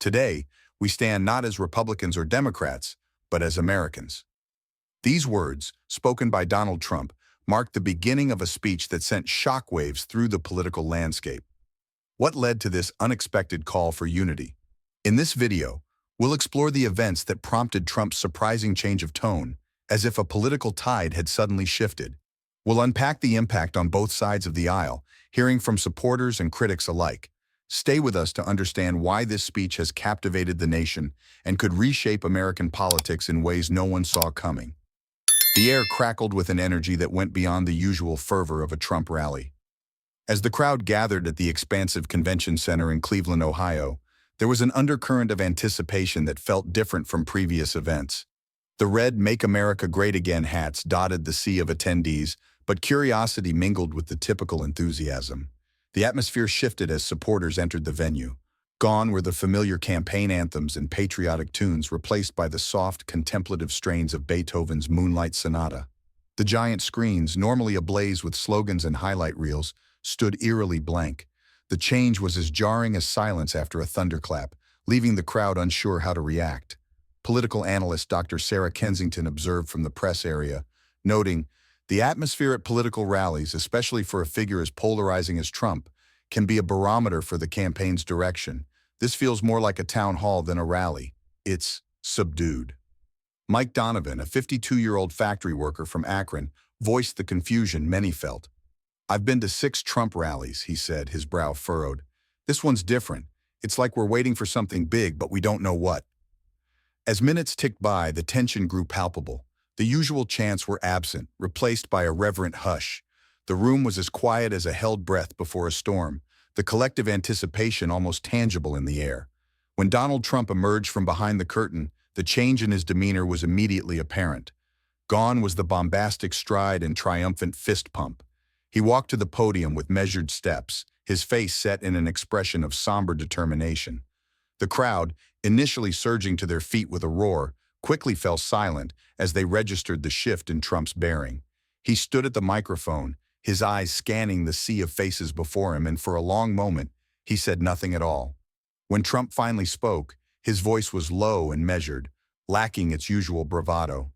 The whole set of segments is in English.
Today, we stand not as Republicans or Democrats, but as Americans. These words, spoken by Donald Trump, marked the beginning of a speech that sent shockwaves through the political landscape. What led to this unexpected call for unity? In this video, we'll explore the events that prompted Trump's surprising change of tone, as if a political tide had suddenly shifted. We'll unpack the impact on both sides of the aisle, hearing from supporters and critics alike. Stay with us to understand why this speech has captivated the nation and could reshape American politics in ways no one saw coming. The air crackled with an energy that went beyond the usual fervor of a Trump rally. As the crowd gathered at the expansive convention center in Cleveland, Ohio, there was an undercurrent of anticipation that felt different from previous events. The red "Make America Great Again" hats dotted the sea of attendees, but curiosity mingled with the typical enthusiasm. The atmosphere shifted as supporters entered the venue. Gone were the familiar campaign anthems and patriotic tunes, replaced by the soft, contemplative strains of Beethoven's Moonlight Sonata. The giant screens, normally ablaze with slogans and highlight reels, stood eerily blank. The change was as jarring as silence after a thunderclap, leaving the crowd unsure how to react. Political analyst Dr. Sarah Kensington observed from the press area, noting, "The atmosphere at political rallies, especially for a figure as polarizing as Trump, can be a barometer for the campaign's direction. This feels more like a town hall than a rally. It's subdued." Mike Donovan, a 52-year-old factory worker from Akron, voiced the confusion many felt. "I've been to 6 Trump rallies," he said, his brow furrowed. "This one's different. It's like we're waiting for something big, but we don't know what." As minutes ticked by, the tension grew palpable. The usual chants were absent, replaced by a reverent hush. The room was as quiet as a held breath before a storm, the collective anticipation almost tangible in the air. When Donald Trump emerged from behind the curtain, the change in his demeanor was immediately apparent. Gone was the bombastic stride and triumphant fist pump. He walked to the podium with measured steps, his face set in an expression of somber determination. The crowd, initially surging to their feet with a roar, quickly fell silent as they registered the shift in Trump's bearing. He stood at the microphone, his eyes scanning the sea of faces before him, and for a long moment, he said nothing at all. When Trump finally spoke, his voice was low and measured, lacking its usual bravado.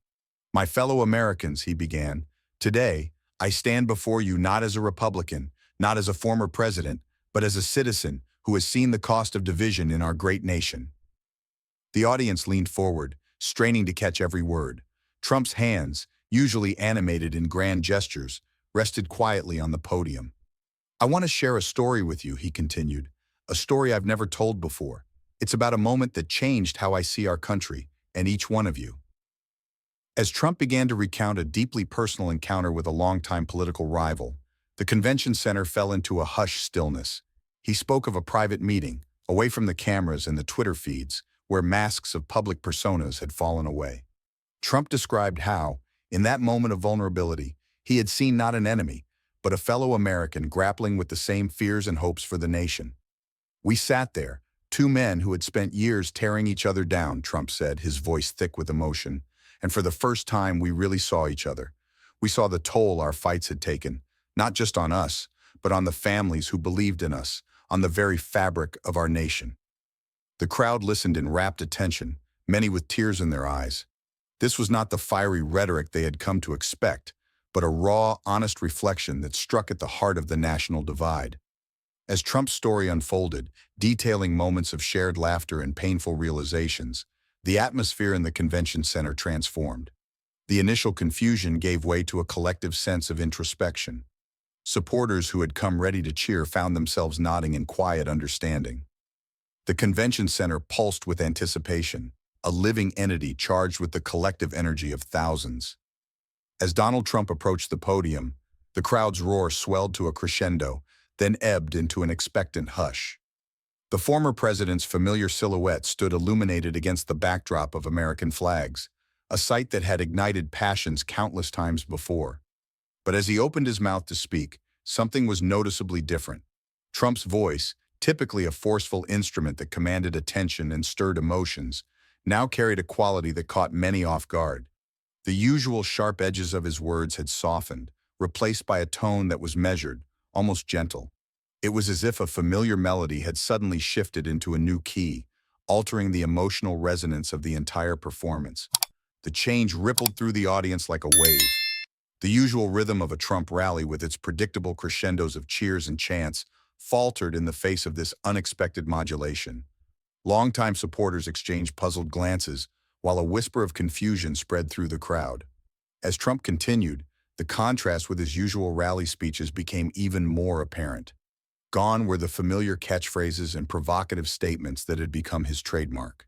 "My fellow Americans," he began, "today, I stand before you not as a Republican, not as a former president, but as a citizen who has seen the cost of division in our great nation." The audience leaned forward, straining to catch every word. Trump's hands, usually animated in grand gestures, rested quietly on the podium. "I want to share a story with you," he continued, "a story I've never told before. It's about a moment that changed how I see our country and each one of you." As Trump began to recount a deeply personal encounter with a longtime political rival, the convention center fell into a hushed stillness. He spoke of a private meeting, away from the cameras and the Twitter feeds, where masks of public personas had fallen away. Trump described how, in that moment of vulnerability, he had seen not an enemy, but a fellow American grappling with the same fears and hopes for the nation. "We sat there, 2 men who had spent years tearing each other down," Trump said, his voice thick with emotion, "and for the first time we really saw each other. We saw the toll our fights had taken, not just on us, but on the families who believed in us, on the very fabric of our nation." The crowd listened in rapt attention, many with tears in their eyes. This was not the fiery rhetoric they had come to expect, but a raw, honest reflection that struck at the heart of the national divide. As Trump's story unfolded, detailing moments of shared laughter and painful realizations, the atmosphere in the convention center transformed. The initial confusion gave way to a collective sense of introspection. Supporters who had come ready to cheer found themselves nodding in quiet understanding. The convention center pulsed with anticipation, a living entity charged with the collective energy of thousands. As Donald Trump approached the podium, the crowd's roar swelled to a crescendo, then ebbed into an expectant hush. The former president's familiar silhouette stood illuminated against the backdrop of American flags, a sight that had ignited passions countless times before. But as he opened his mouth to speak, something was noticeably different. Trump's voice, typically a forceful instrument that commanded attention and stirred emotions, now carried a quality that caught many off guard. The usual sharp edges of his words had softened, replaced by a tone that was measured, almost gentle. It was as if a familiar melody had suddenly shifted into a new key, altering the emotional resonance of the entire performance. The change rippled through the audience like a wave. The usual rhythm of a Trump rally with its predictable crescendos of cheers and chants faltered in the face of this unexpected modulation. Longtime supporters exchanged puzzled glances, while a whisper of confusion spread through the crowd. As Trump continued, the contrast with his usual rally speeches became even more apparent. Gone were the familiar catchphrases and provocative statements that had become his trademark.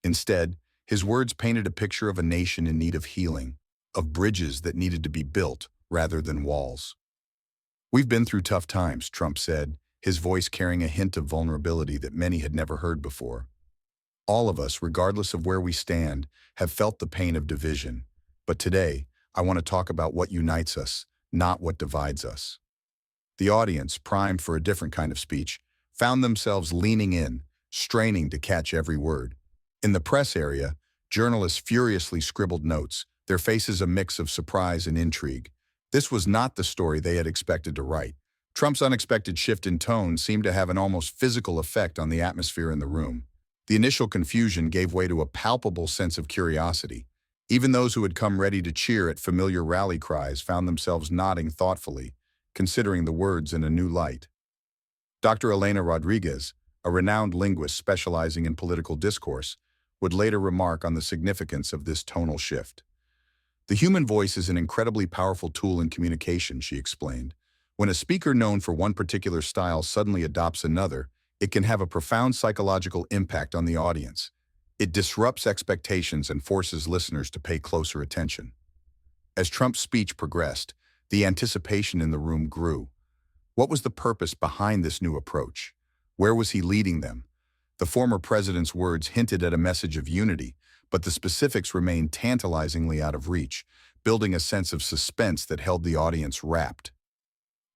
Instead, his words painted a picture of a nation in need of healing, of bridges that needed to be built rather than walls. "We've been through tough times," Trump said, his voice carrying a hint of vulnerability that many had never heard before. "All of us, regardless of where we stand, have felt the pain of division. But today, I want to talk about what unites us, not what divides us." The audience, primed for a different kind of speech, found themselves leaning in, straining to catch every word. In the press area, journalists furiously scribbled notes, their faces a mix of surprise and intrigue. This was not the story they had expected to write. Trump's unexpected shift in tone seemed to have an almost physical effect on the atmosphere in the room. The initial confusion gave way to a palpable sense of curiosity. Even those who had come ready to cheer at familiar rally cries found themselves nodding thoughtfully, considering the words in a new light. Dr. Elena Rodriguez, a renowned linguist specializing in political discourse, would later remark on the significance of this tonal shift. "The human voice is an incredibly powerful tool in communication," she explained. "When a speaker known for one particular style suddenly adopts another, it can have a profound psychological impact on the audience. It disrupts expectations and forces listeners to pay closer attention." As Trump's speech progressed, the anticipation in the room grew. What was the purpose behind this new approach? Where was he leading them? The former president's words hinted at a message of unity, but the specifics remained tantalizingly out of reach, building a sense of suspense that held the audience rapt.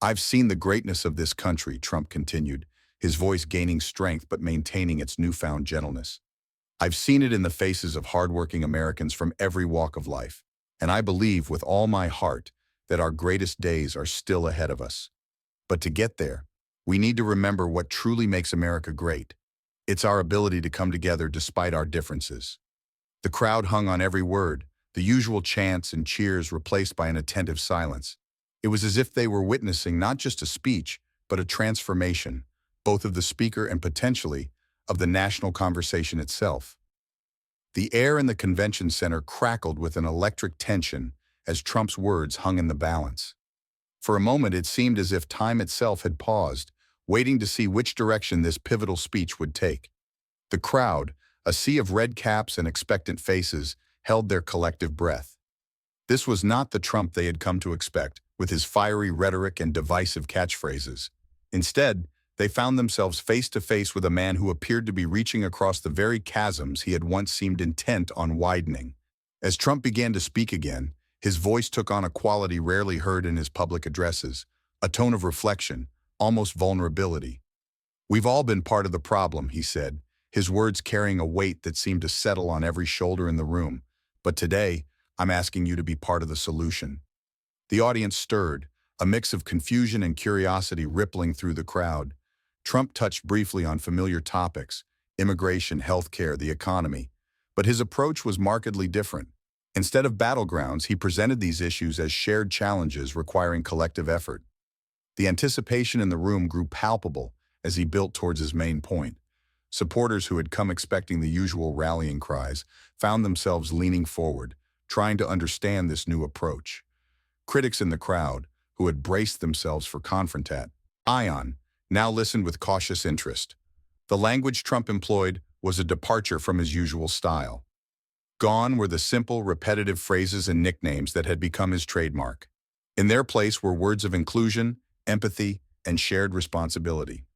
"I've seen the greatness of this country," Trump continued, his voice gaining strength but maintaining its newfound gentleness. "I've seen it in the faces of hardworking Americans from every walk of life, and I believe with all my heart that our greatest days are still ahead of us. But to get there, we need to remember what truly makes America great. It's our ability to come together despite our differences." The crowd hung on every word, the usual chants and cheers replaced by an attentive silence. It was as if they were witnessing not just a speech, but a transformation, both of the speaker and potentially of the national conversation itself. The air in the convention center crackled with an electric tension as Trump's words hung in the balance. For a moment, it seemed as if time itself had paused, waiting to see which direction this pivotal speech would take. The crowd, a sea of red caps and expectant faces, held their collective breath. This was not the Trump they had come to expect, with his fiery rhetoric and divisive catchphrases. Instead, they found themselves face to face with a man who appeared to be reaching across the very chasms he had once seemed intent on widening. As Trump began to speak again, his voice took on a quality rarely heard in his public addresses, a tone of reflection, almost vulnerability. "We've all been part of the problem," he said, his words carrying a weight that seemed to settle on every shoulder in the room. "But today, I'm asking you to be part of the solution." The audience stirred, a mix of confusion and curiosity rippling through the crowd. Trump touched briefly on familiar topics, immigration, healthcare, the economy, but his approach was markedly different. Instead of battlegrounds, he presented these issues as shared challenges requiring collective effort. The anticipation in the room grew palpable as he built towards his main point. Supporters who had come expecting the usual rallying cries found themselves leaning forward, trying to understand this new approach. Critics in the crowd, who had braced themselves for confrontation, now listened with cautious interest. The language Trump employed was a departure from his usual style. Gone were the simple, repetitive phrases and nicknames that had become his trademark. In their place were words of inclusion, empathy, and shared responsibility.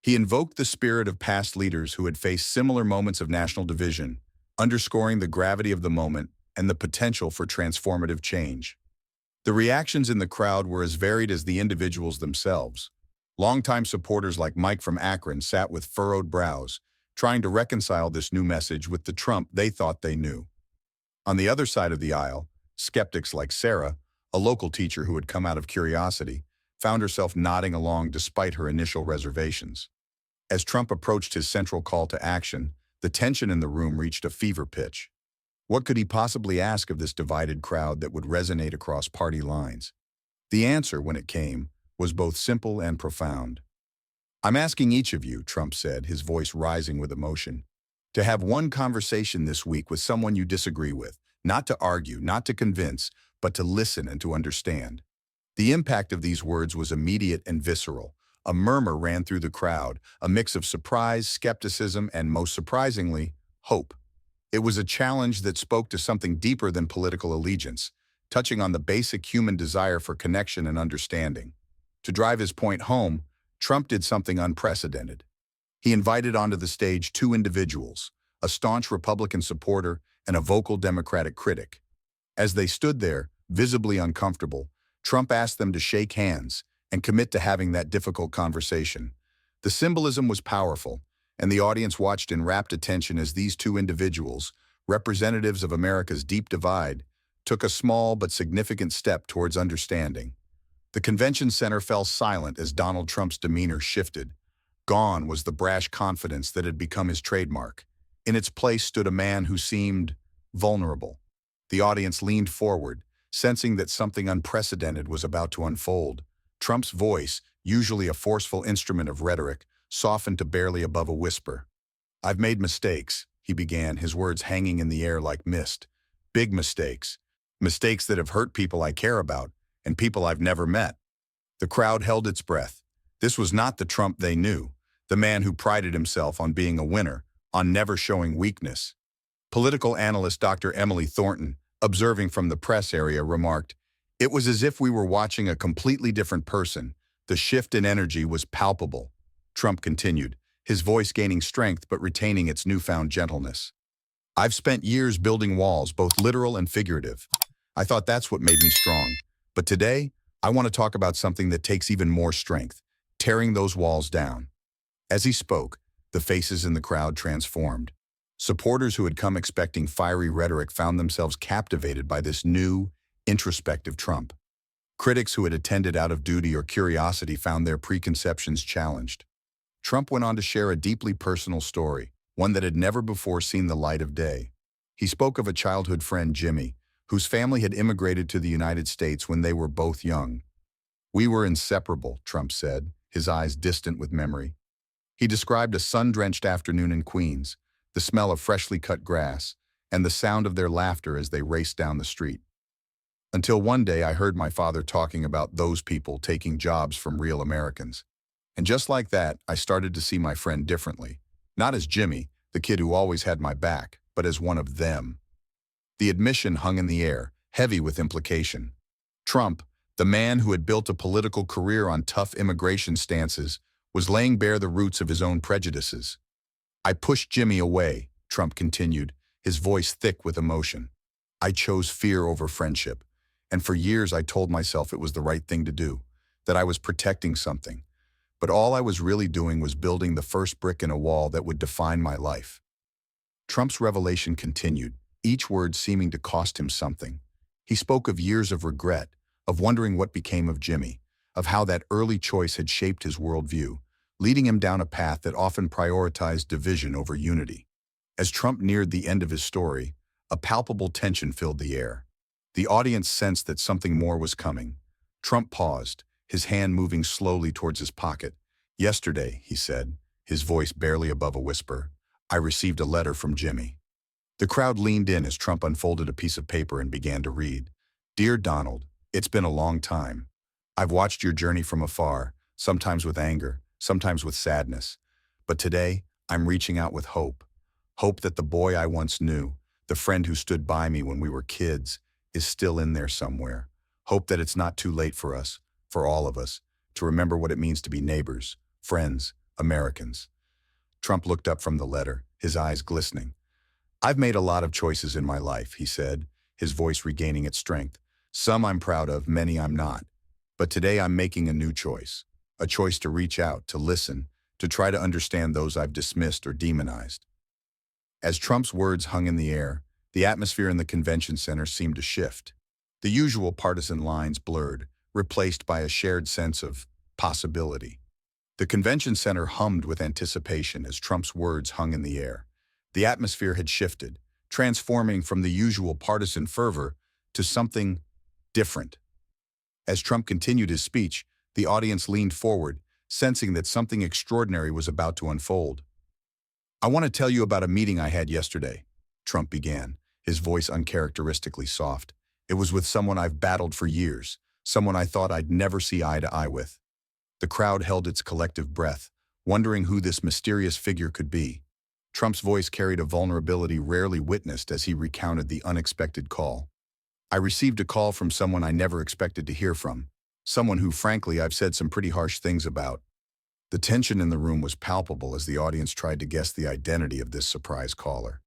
He invoked the spirit of past leaders who had faced similar moments of national division, underscoring the gravity of the moment and the potential for transformative change. The reactions in the crowd were as varied as the individuals themselves. Longtime supporters like Mike from Akron sat with furrowed brows, trying to reconcile this new message with the Trump they thought they knew. On the other side of the aisle, skeptics like Sarah, a local teacher who had come out of curiosity, found herself nodding along despite her initial reservations. As Trump approached his central call to action, The tension in the room reached a fever pitch. What could he possibly ask of this divided crowd that would resonate across party lines? The answer, when it came, was both simple and profound. "I'm asking each of you," Trump said, his voice rising with emotion, "to have one conversation this week with someone you disagree with, not to argue, not to convince, but to listen and to understand." The impact of these words was immediate and visceral. A murmur ran through the crowd, a mix of surprise, skepticism, and most surprisingly, hope. It was a challenge that spoke to something deeper than political allegiance, touching on the basic human desire for connection and understanding. To drive his point home, Trump did something unprecedented. He invited onto the stage two individuals, a staunch Republican supporter and a vocal Democratic critic. As they stood there, visibly uncomfortable, Trump asked them to shake hands and commit to having that difficult conversation. The symbolism was powerful, and the audience watched in rapt attention as these two individuals, representatives of America's deep divide, took a small but significant step towards understanding. The convention center fell silent as Donald Trump's demeanor shifted. Gone was the brash confidence that had become his trademark. In its place stood a man who seemed vulnerable. The audience leaned forward, sensing that something unprecedented was about to unfold. Trump's voice, usually a forceful instrument of rhetoric, softened to barely above a whisper. "I've made mistakes," he began, his words hanging in the air like mist. "Big mistakes. Mistakes that have hurt people I care about, and people I've never met." The crowd held its breath. This was not the Trump they knew, the man who prided himself on being a winner, on never showing weakness. Political analyst Dr. Emily Thornton, observing from the press area, remarked, "It was as if we were watching a completely different person. The shift in energy was palpable." Trump continued, his voice gaining strength but retaining its newfound gentleness. "I've spent years building walls, both literal and figurative. I thought that's what made me strong. But today, I want to talk about something that takes even more strength, tearing those walls down." As he spoke, the faces in the crowd transformed. Supporters who had come expecting fiery rhetoric found themselves captivated by this new, introspective Trump. Critics who had attended out of duty or curiosity found their preconceptions challenged. Trump went on to share a deeply personal story, one that had never before seen the light of day. He spoke of a childhood friend, Jimmy, whose family had immigrated to the United States when they were both young. "We were inseparable," Trump said, his eyes distant with memory. He described a sun-drenched afternoon in Queens, the smell of freshly cut grass, and the sound of their laughter as they raced down the street. "Until one day I heard my father talking about those people taking jobs from real Americans. And just like that, I started to see my friend differently. Not as Jimmy, the kid who always had my back, but as one of them." The admission hung in the air, heavy with implication. Trump, the man who had built a political career on tough immigration stances, was laying bare the roots of his own prejudices. "I pushed Jimmy away," Trump continued, his voice thick with emotion. "I chose fear over friendship. And for years I told myself it was the right thing to do, that I was protecting something. But all I was really doing was building the first brick in a wall that would define my life." Trump's revelation continued, each word seeming to cost him something. He spoke of years of regret, of wondering what became of Jimmy, of how that early choice had shaped his worldview, leading him down a path that often prioritized division over unity. As Trump neared the end of his story, a palpable tension filled the air. The audience sensed that something more was coming. Trump paused, his hand moving slowly towards his pocket. "Yesterday," he said, his voice barely above a whisper, "I received a letter from Jimmy." The crowd leaned in as Trump unfolded a piece of paper and began to read. "Dear Donald, it's been a long time. I've watched your journey from afar, sometimes with anger, sometimes with sadness. But today, I'm reaching out with hope. Hope that the boy I once knew, the friend who stood by me when we were kids, is still in there somewhere. Hope that it's not too late for us, for all of us, to remember what it means to be neighbors, friends, Americans." Trump looked up from the letter, his eyes glistening. "I've made a lot of choices in my life," he said, his voice regaining its strength. "Some I'm proud of, many I'm not. But today I'm making a new choice. A choice to reach out, to listen, to try to understand those I've dismissed or demonized." As Trump's words hung in the air, the atmosphere in the convention center seemed to shift. The usual partisan lines blurred, replaced by a shared sense of possibility. The convention center hummed with anticipation as Trump's words hung in the air. The atmosphere had shifted, transforming from the usual partisan fervor to something different. As Trump continued his speech, the audience leaned forward, sensing that something extraordinary was about to unfold. "I want to tell you about a meeting I had yesterday," Trump began, his voice uncharacteristically soft. "It was with someone I've battled for years, someone I thought I'd never see eye to eye with." The crowd held its collective breath, wondering who this mysterious figure could be. Trump's voice carried a vulnerability rarely witnessed as he recounted the unexpected call. "I received a call from someone I never expected to hear from, someone who, frankly, I've said some pretty harsh things about." The tension in the room was palpable as the audience tried to guess the identity of this surprise caller.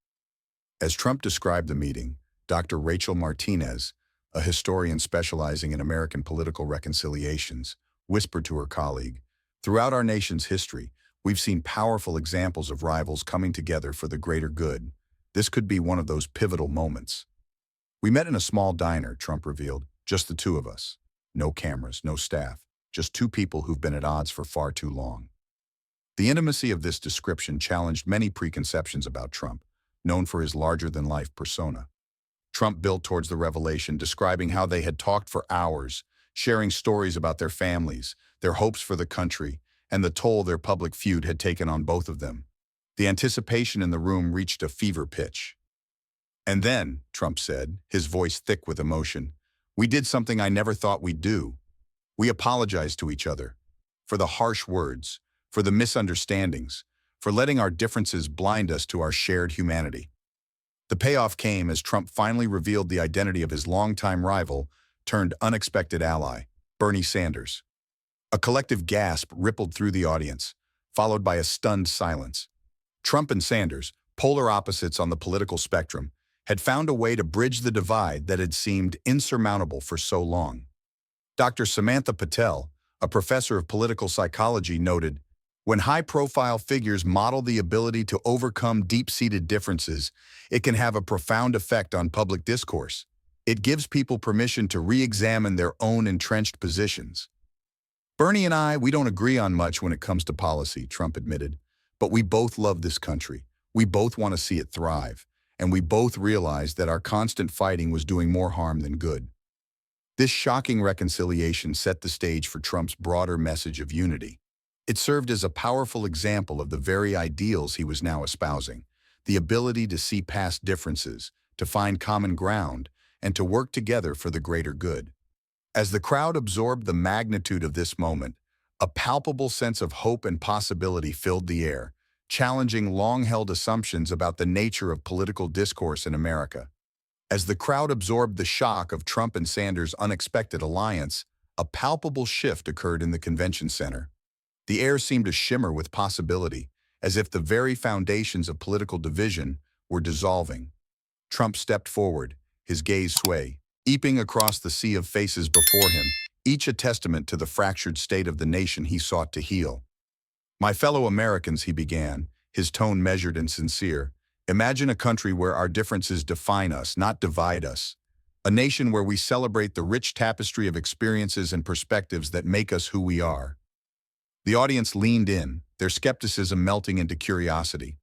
As Trump described the meeting, Dr. Rachel Martinez, a historian specializing in American political reconciliations, whispered to her colleague, "Throughout our nation's history, we've seen powerful examples of rivals coming together for the greater good. This could be one of those pivotal moments." "We met in a small diner," Trump revealed, "just the two of us. No cameras, no staff, just two people who've been at odds for far too long." The intimacy of this description challenged many preconceptions about Trump, known for his larger-than-life persona. Trump built towards the revelation, describing how they had talked for hours, sharing stories about their families, their hopes for the country, and the toll their public feud had taken on both of them. The anticipation in the room reached a fever pitch. "And then," Trump said, his voice thick with emotion, "we did something I never thought we'd do. We apologized to each other for the harsh words, for the misunderstandings, for letting our differences blind us to our shared humanity." The payoff came as Trump finally revealed the identity of his longtime rival turned unexpected ally, Bernie Sanders. A collective gasp rippled through the audience, followed by a stunned silence. Trump and Sanders, polar opposites on the political spectrum, had found a way to bridge the divide that had seemed insurmountable for so long. Dr. Samantha Patel, a professor of political psychology, noted, "When high-profile figures model the ability to overcome deep-seated differences, it can have a profound effect on public discourse. It gives people permission to re-examine their own entrenched positions." "Bernie and I, we don't agree on much when it comes to policy," Trump admitted, "but we both love this country. We both want to see it thrive, and we both realized that our constant fighting was doing more harm than good." This shocking reconciliation set the stage for Trump's broader message of unity. It served as a powerful example of the very ideals he was now espousing, the ability to see past differences, to find common ground, and to work together for the greater good. As the crowd absorbed the magnitude of this moment, a palpable sense of hope and possibility filled the air, challenging long-held assumptions about the nature of political discourse in America. As the crowd absorbed the shock of Trump and Sanders' unexpected alliance, a palpable shift occurred in the convention center. The air seemed to shimmer with possibility, as if the very foundations of political division were dissolving. Trump stepped forward, his gaze sweeping across the sea of faces before him, each a testament to the fractured state of the nation he sought to heal. "My fellow Americans," he began, his tone measured and sincere, "imagine a country where our differences define us, not divide us. A nation where we celebrate the rich tapestry of experiences and perspectives that make us who we are." The audience leaned in, their skepticism melting into curiosity.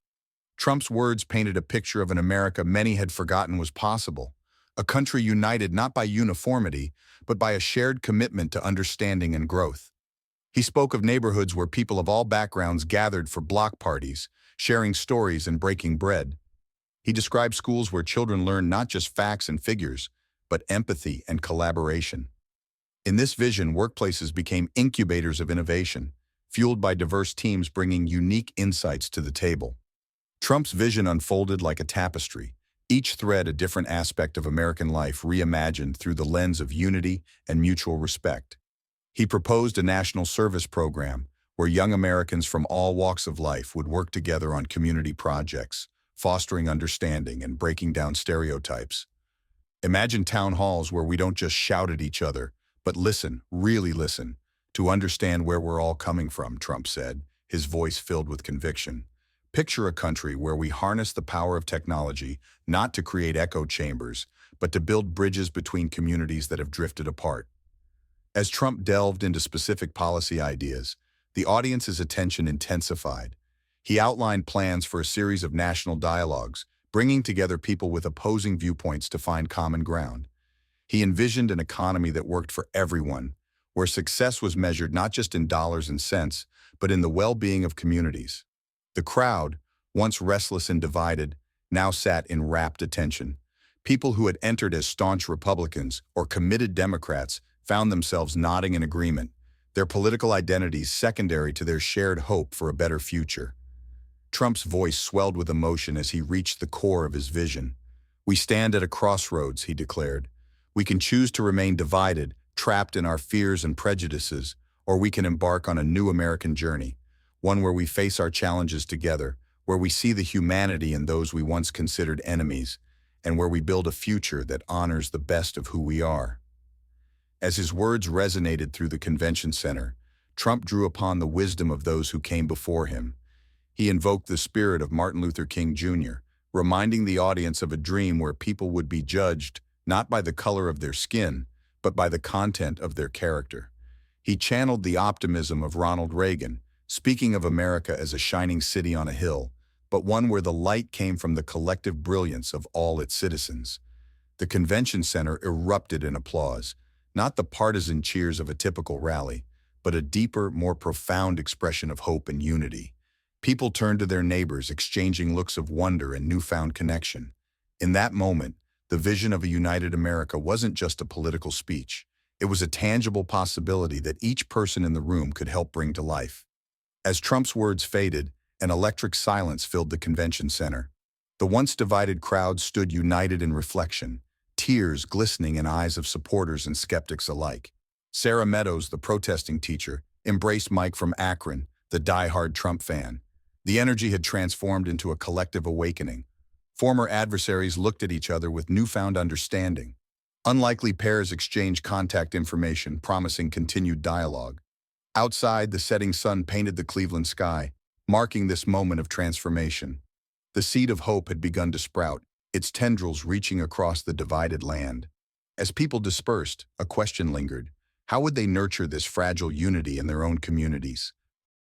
Trump's words painted a picture of an America many had forgotten was possible, a country united not by uniformity, but by a shared commitment to understanding and growth. He spoke of neighborhoods where people of all backgrounds gathered for block parties, sharing stories and breaking bread. He described schools where children learned not just facts and figures, but empathy and collaboration. In this vision, workplaces became incubators of innovation, fueled by diverse teams bringing unique insights to the table. Trump's vision unfolded like a tapestry, each thread a different aspect of American life reimagined through the lens of unity and mutual respect. He proposed a national service program where young Americans from all walks of life would work together on community projects, fostering understanding and breaking down stereotypes. "Imagine town halls where we don't just shout at each other, but listen, really listen, to understand where we're all coming from," Trump said, his voice filled with conviction. "Picture a country where we harness the power of technology not to create echo chambers, but to build bridges between communities that have drifted apart." As Trump delved into specific policy ideas, the audience's attention intensified. He outlined plans for a series of national dialogues, bringing together people with opposing viewpoints to find common ground. He envisioned an economy that worked for everyone, where success was measured not just in dollars and cents, but in the well-being of communities. The crowd, once restless and divided, now sat in rapt attention. People who had entered as staunch Republicans or committed Democrats found themselves nodding in agreement, their political identities secondary to their shared hope for a better future. Trump's voice swelled with emotion as he reached the core of his vision. "We stand at a crossroads," he declared. "We can choose to remain divided, trapped in our fears and prejudices, or we can embark on a new American journey, one where we face our challenges together, where we see the humanity in those we once considered enemies, and where we build a future that honors the best of who we are." As his words resonated through the convention center, Trump drew upon the wisdom of those who came before him. He invoked the spirit of Martin Luther King Jr., reminding the audience of a dream where people would be judged not by the color of their skin, but by the content of their character. He channeled the optimism of Ronald Reagan, speaking of America as a shining city on a hill, but one where the light came from the collective brilliance of all its citizens. The convention center erupted in applause, not the partisan cheers of a typical rally, but a deeper, more profound expression of hope and unity. People turned to their neighbors, exchanging looks of wonder and newfound connection. In that moment, the vision of a united America wasn't just a political speech. It was a tangible possibility that each person in the room could help bring to life. As Trump's words faded, an electric silence filled the convention center. The once divided crowd stood united in reflection, tears glistening in eyes of supporters and skeptics alike. Sarah Meadows, the protesting teacher, embraced Mike from Akron, the die-hard Trump fan. The energy had transformed into a collective awakening. Former adversaries looked at each other with newfound understanding. Unlikely pairs exchanged contact information, promising continued dialogue. Outside, the setting sun painted the Cleveland sky, marking this moment of transformation. The seed of hope had begun to sprout, its tendrils reaching across the divided land. As people dispersed, a question lingered. How would they nurture this fragile unity in their own communities?